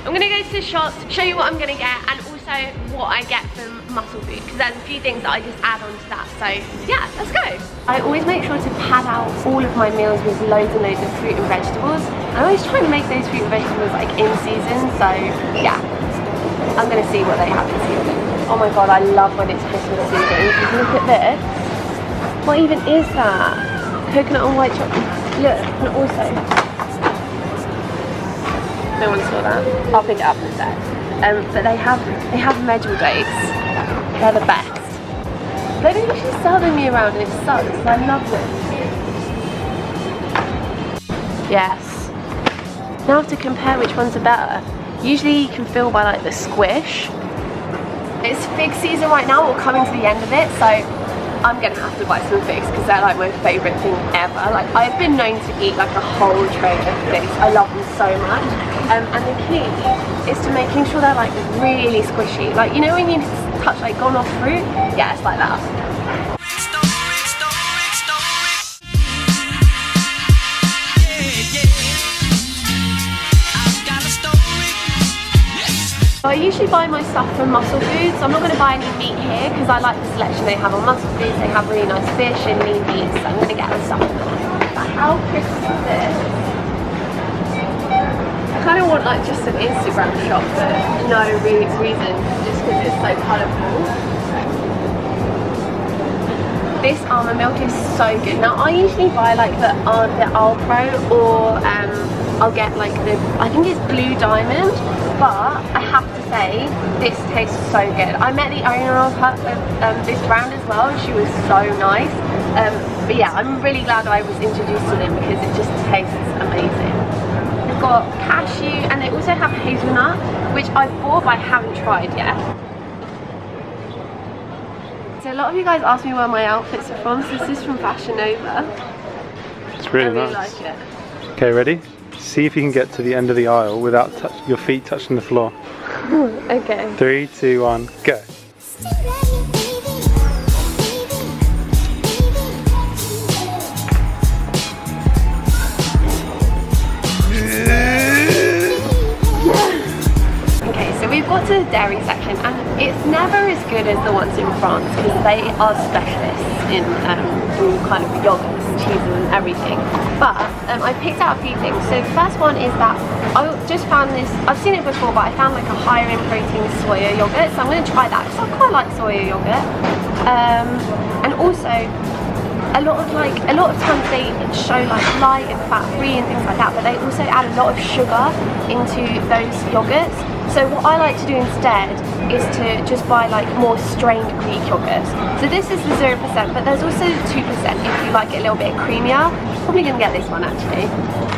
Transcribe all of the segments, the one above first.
I'm gonna go to the shops, show you what I'm gonna get, and also what I get from muscle food, because there's a few things that I just add on to that. So yeah, let's go. I always make sure to pad out all of my meals with loads and loads of fruit and vegetables. I always try and make those fruit and vegetables like in season, so yeah, I'm gonna see what they have in season. Oh my god, I love when it's Christmas season. Look at this. What even is that? Coconut and white chocolate. Look, and also, no one saw that. I'll pick it up in a sec. But they have medjool dates. They're the best. They don't usually sell them year round, and it sucks because I love them. Yes. Now I have to compare which ones are better. Usually you can feel by like the squish. It's fig season right now, we're coming to the end of it, so I'm gonna have to buy some figs because they're like my favourite thing ever. Like, I've been known to eat like a whole tray of figs. I love them so much. And the key is to making sure they're like really squishy. Like, you know when you touch like gone off fruit? Yeah, it's like that. I usually buy my stuff from Muscle Foods. I'm not going to buy any meat here because I like the selection they have on Muscle Foods. They have really nice fish and lean meat, so I'm going to get the stuff from them. But how pretty is this? I kind of want like just an Instagram shop for no reason, just because it's so colourful. This almond milk is so good. Now I usually buy like the Alpro, or I'll get like the, I think it's Blue Diamond, but I have to say this tastes so good. I met the owner of this brand as well, and she was so nice. But yeah, I'm really glad I was introduced to them because it just tastes amazing. They've got cashew, and they also have hazelnut, which I've bought but I haven't tried yet. So a lot of you guys ask me where my outfits are from, so this is from Fashion Nova. It's really nice. nice. I really like it. Okay, ready? See if you can get to the end of the aisle without your feet touching the floor. Okay. 3, 2, 1, go. Okay, so we've got to the dairy section, and it's never as good as the ones in France because they are specialists in all kind of yogurts, cheeses and everything. But I picked out a few things. So the first one is that I just found this, I've seen it before, but I found like a higher in protein soya yogurt, so I'm going to try that because I quite like soya yogurt. And also a lot of times they show like light and fat free and things like that, but they also add a lot of sugar into those yogurts. So what I like to do instead is to just buy like more strained Greek yogurts. So this is the 0%, but there's also 2% if you like it a little bit creamier. Probably gonna get this one actually.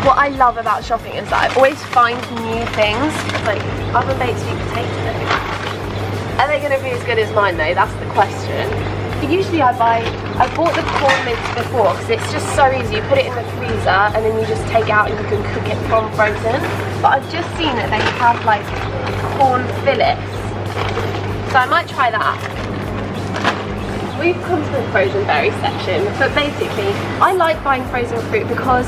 What I love about shopping is that I always find new things, like oven baked sweet potatoes. Are they gonna be as good as mine though? That's the question. But usually I bought the corn mince before because it's just so easy. You put it in the freezer and then you just take it out and you can cook it from frozen. But I've just seen that they have like corn fillets, so I might try that. We've come to the frozen berry section, but basically I like buying frozen fruit because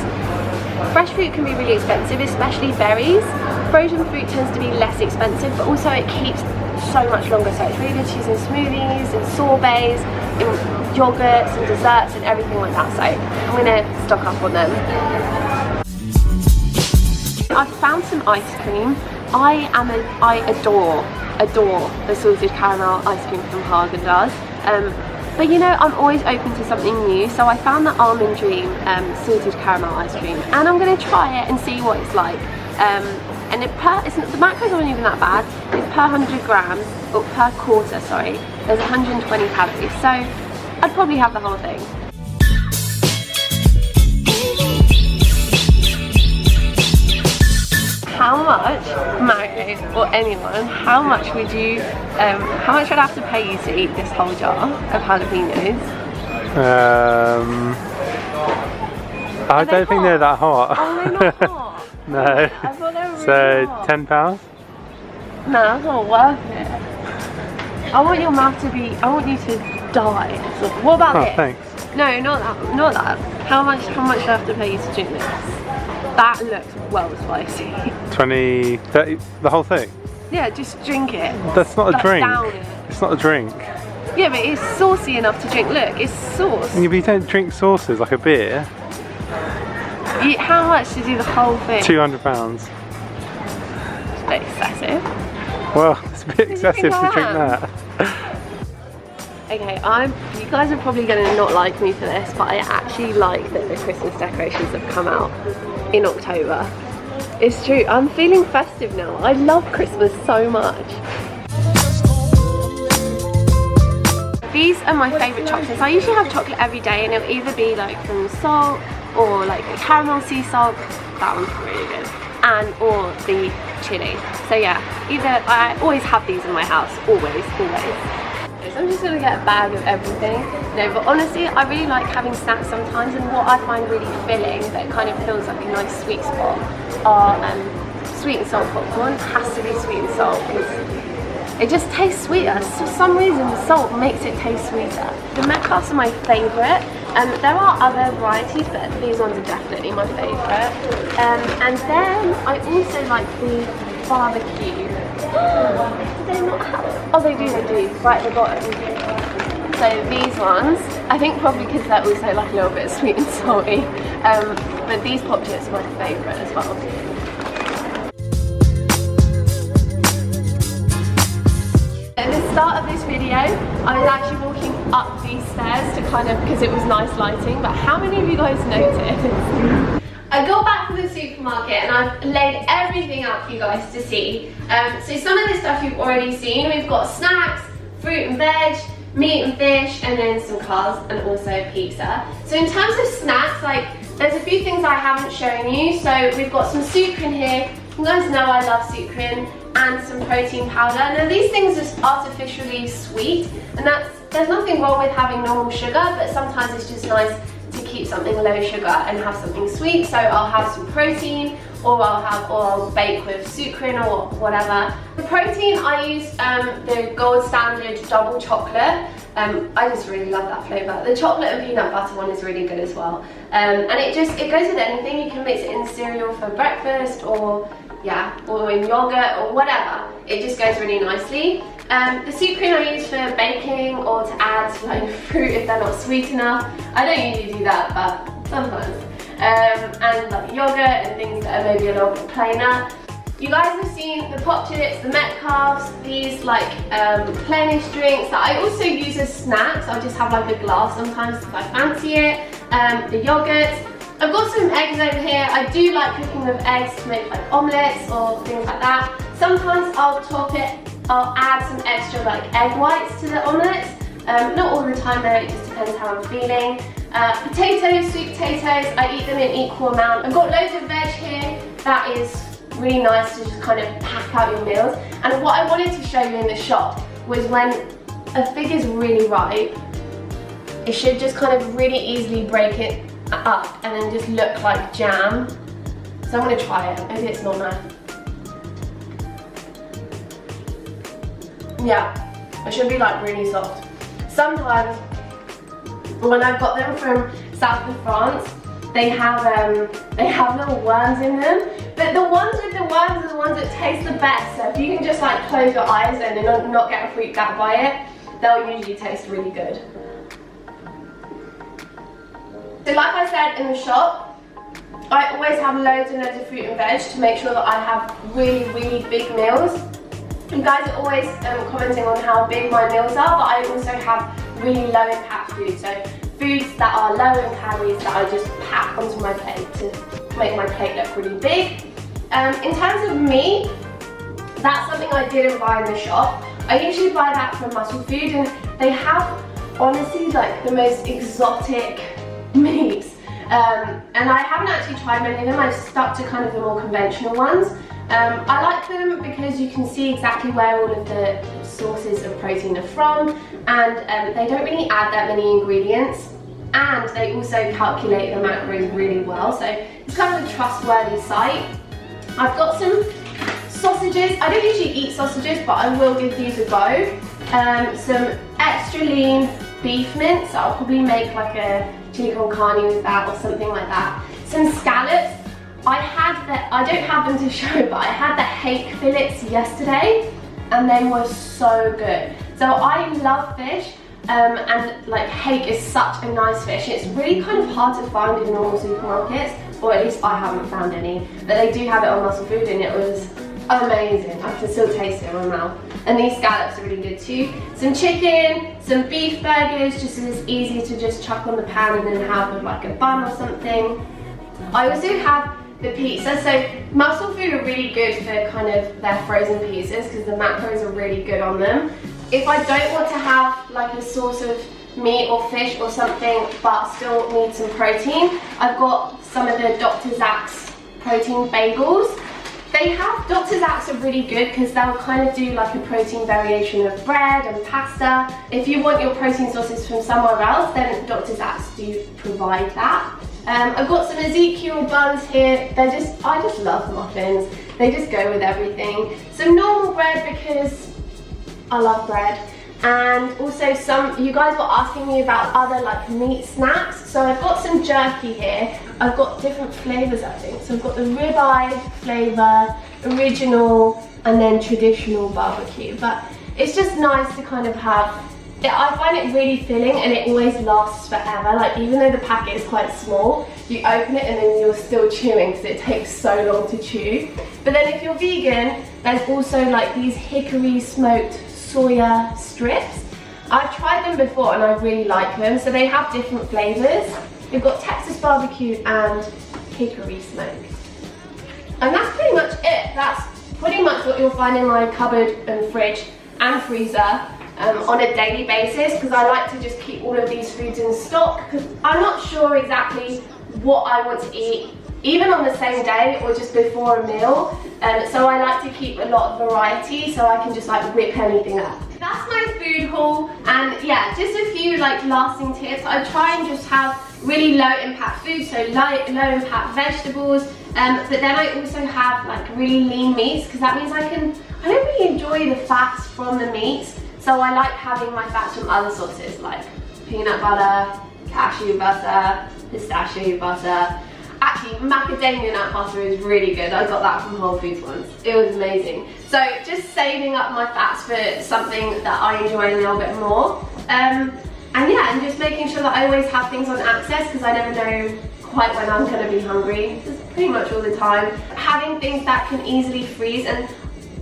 fresh fruit can be really expensive, especially berries. Frozen fruit tends to be less expensive, but also it keeps so much longer, so it's really good to use in smoothies and sorbets, in yogurts and desserts and everything like that, so I'm gonna stock up on them. I've found some ice cream. I adore the salted caramel ice cream from Haagen-Dazs. But you know, I'm always open to something new, so I found the Almond Dream salted caramel ice cream, and I'm going to try it and see what it's like. And the macros aren't even that bad. It's per 100 grams, or per quarter, sorry, there's 120 calories, so I'd probably have the whole thing. How much, Marco, or anyone, how much would I have to pay you to eat this whole jar of jalapenos? I don't think they're that hot. Oh, they're not hot? No. I thought they were really so hot. £10? No, that's not worth it. I want your mouth to be, I want you to die. So, what about this? Thanks. No, not that. How much do I have to pay you to drink this? That looks well spicy. 20, 30, the whole thing? Yeah, just drink it. That's not a Like, drink. down it. It's not a drink. Yeah, but it's saucy enough to drink. Look, it's sauce. Yeah, but you don't drink sauces like a beer. How much to do the whole thing? £200. It's a bit excessive. Well, it's a bit excessive to drink that. Okay, you guys are probably going to not like me for this, but I actually like that the Christmas decorations have come out in October. It's true, I'm feeling festive now. I love Christmas so much. These are my favourite chocolates. I usually have chocolate every day, and it'll either be like from salt or like a caramel sea salt. That one's really good. And or the chili. So yeah, I always have these in my house, always. So I'm just gonna get a bag of everything. No, but honestly, I really like having snacks sometimes, and what I find really filling that kind of feels like a nice sweet spot are sweet and salt popcorn. It has to be sweet and salt because it just tastes sweeter. For some reason, the salt makes it taste sweeter. The Metcalfes are my favourite. There are other varieties, but these ones are definitely my favourite. And then I also like the barbecue. Do they not have? Oh, they do, right at the bottom. So these ones, I think probably because they're also like a little bit sweet and salty. But these pop chips are my favourite as well. At the start of this video, I was actually walking up these stairs to because it was nice lighting, but how many of you guys noticed? I got back from the supermarket and I've laid everything out for you guys to see. So some of this stuff you've already seen. We've got snacks, fruit and veg, meat and fish, and then some cars and also pizza. So in terms of snacks, there's a few things I haven't shown you. So we've got some sucrin here. You guys know I love sucrin, and some protein powder. Now these things are artificially sweet, and there's nothing wrong with having normal sugar, but sometimes it's just nice to keep something low sugar and have something sweet. So I'll have some protein, or I'll bake with sucrin or whatever. The protein, I use the gold standard double chocolate. I just really love that flavour. The chocolate and peanut butter one is really good as well. And it goes with anything. You can mix it in cereal for breakfast, or in yogurt or whatever. It just goes really nicely. The sucrin I use for baking or to add fruit if they're not sweet enough. I don't usually do that, but sometimes. And yogurt and things that are maybe a little bit plainer. You guys have seen the pop chips, the Metcalfes, these plainish drinks that I also use as snacks. I'll just have a glass sometimes if I fancy it. The yogurts. I've got some eggs over here. I do like cooking with eggs to make omelettes or things like that. Sometimes I'll add some extra egg whites to the omelettes. Not all the time though, it just depends how I'm feeling. Potatoes, sweet potatoes, I eat them in equal amount. I've got loads of veg here. That is really nice to just pack out your meals. And what I wanted to show you in the shop was when a fig is really ripe, it should just really easily break it up and then just look like jam. So I'm going to try it. Maybe it's not nice. Yeah, it should be really soft. Sometimes when I've got them from south of France, they have little worms in them, but the ones with the worms are the ones that taste the best. So if you can just close your eyes and not get freaked out by it, they'll usually taste really good. So like I said in the shop, I always have loads and loads of fruit and veg to make sure that I have really, really big meals. You guys are always commenting on how big my meals are, but I also have really low impact foods. So foods that are low in calories that I just pack onto my plate to make my plate look really big. In terms of meat, that's something I didn't buy in the shop. I usually buy that from Muscle Food, and they have honestly the most exotic meats. And I haven't actually tried many of them. I've stuck to the more conventional ones. I like them because you can see exactly where all of the sources of protein are from, and they don't really add that many ingredients, and they also calculate the macros really well, so it's a trustworthy site. I've got some sausages. I don't usually eat sausages, but I will give these a go. Some extra lean beef mince, so I'll probably make a chili con carne with that or something like that. Some scallops. I don't have them to show, but I had the hake fillets yesterday and they were so good. So I love fish and like hake is such a nice fish. It's really kind of hard to find in normal supermarkets, or at least I haven't found any, but they do have it on Muscle Food and it was amazing. I can still taste it in my mouth. And these scallops are really good too. Some chicken, some beef burgers, just as easy to just chuck on the pan and then have with like a bun or something. I also have the pizza. So Muscle Food are really good for kind of their frozen pizzas because the macros are really good on them. If I don't want to have like a source of meat or fish or something but still need some protein, I've got some of the Dr. Zach's protein bagels. They have, Dr. Zach's are really good because they'll kind of do like a protein variation of bread and pasta. If you want your protein sources from somewhere else, then Dr. Zach's do provide that. I've got some Ezekiel buns here. I just love muffins. They just go with everything. Some normal bread because I love bread. And also you guys were asking me about other like meat snacks. So I've got some jerky here. I've got different flavors I think. So I've got the ribeye flavor, original, and then traditional barbecue. But it's just nice to kind of have, I find it really filling and it always lasts forever. Like even though the packet is quite small, you open it and then you're still chewing because it takes so long to chew. But then if you're vegan, there's also like these Hickory smoked soya strips. I've tried them before and I really like them. So they have different flavors. We've got Texas barbecue and Hickory smoked. And that's pretty much it. That's pretty much what you'll find in my cupboard and fridge and freezer on a daily basis, because I like to just keep all of these foods in stock because I'm not sure exactly what I want to eat even on the same day or just before a meal, so I like to keep a lot of variety so I can just like whip anything up. That's my food haul, and yeah, just a few like lasting tips. I try and just have really low impact food, so low impact vegetables, but then I also have like really lean meats because that means I don't really enjoy the fats from the meats, so I like having my fats from other sources like peanut butter, cashew butter, pistachio butter. Actually, macadamia nut butter is really good. I got that from Whole Foods once. It was amazing. So just saving up my fats for something that I enjoy a little bit more. And yeah, and just making sure that I always have things on access because I never know quite when I'm going to be hungry. Just pretty much all the time. Having things that can easily freeze, and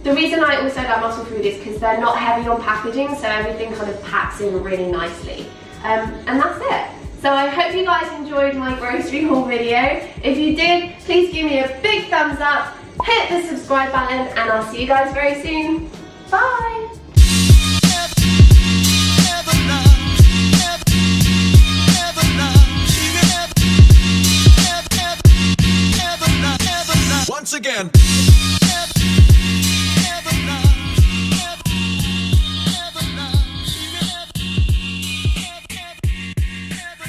the reason I also like Muscle Food is because they're not heavy on packaging, so everything kind of packs in really nicely. And that's it. So I hope you guys enjoyed my grocery haul video. If you did, please give me a big thumbs up, hit the subscribe button, and I'll see you guys very soon. Bye! Once again.